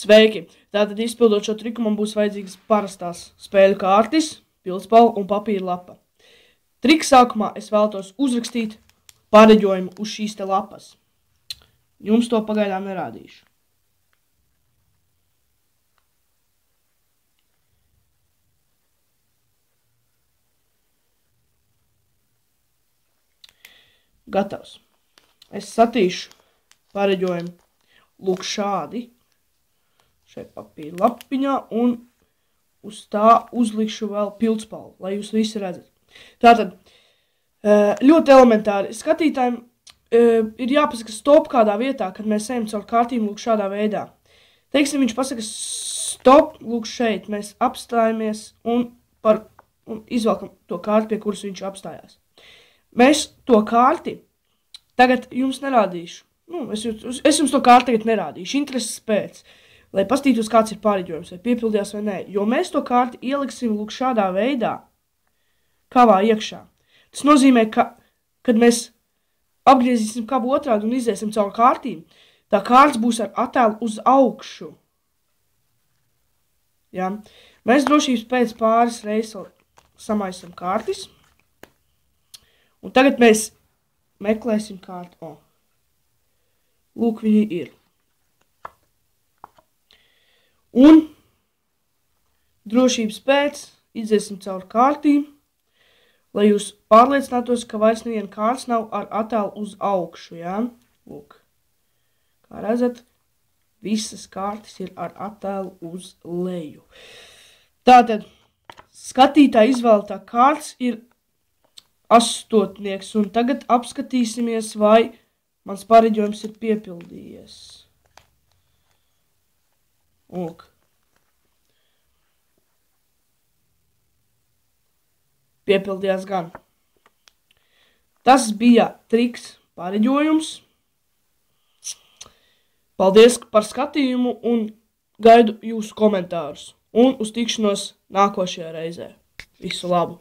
Sveiki! Tātad izpildot šo triku man būs vajadzīgas parastās spēļu kārtis, pildspalva un papīra lapa. Trika sākumā es vēlētos uzrakstīt pareģojumu uz šīs te lapas. Jums to pagaidām nerādīšu. Gatavs. Es satīšu pareģojumu lūk šādi. Šeit papīra lapiņā un uz tā uzlikšu vēl pildspalvu, lai jūs visi redzat. Tātad, ļoti elementāri. Skatītājiem ir jāpasaka stop kādā vietā, kad mēs ejam caur kārtīm lūk šādā veidā. Teiksim, viņš pasaka stop, lūk šeit. Mēs apstājamies un izvelkam to kārti, pie kuras viņš apstājās. Mēs to kārti tagad jums nerādīšu. Es jums to kārti tagad nerādīšu, intereses pēc, lai pastītos, kāds ir pareģojums, vai piepildījās vai nē. Jo mēs to kārti ieliksim lūk šādā veidā, kavā iekšā. Tas nozīmē, ka, kad mēs apgriezīsim kavu otrādi un iziesim caur kārtīm, tā kārts būs ar attēlu uz augšu. Ja? Mēs drošības pēc pāris reizes samaisam kārtis. Un tagad mēs meklēsim kārtu. Lūk, viņi ir. Un drošības pēc iziesim caur kārtīm, lai jūs pārliecinātos, ka vairs neviena kārts nav ar attēlu uz augšu. Ja? Lūk. Kā redzat, visas kārtas ir ar attēlu uz leju. Tātad, skatītāja izvēlētā kārts ir astotnieks, un tagad apskatīsimies, vai mans pareģojums ir piepildījies. Lūk. Piepildījās gan. Tas bija triks pareģojums. Paldies par skatījumu un gaidu jūsu komentārus. Un uz tikšanos nākošajā reizē. Visu labu!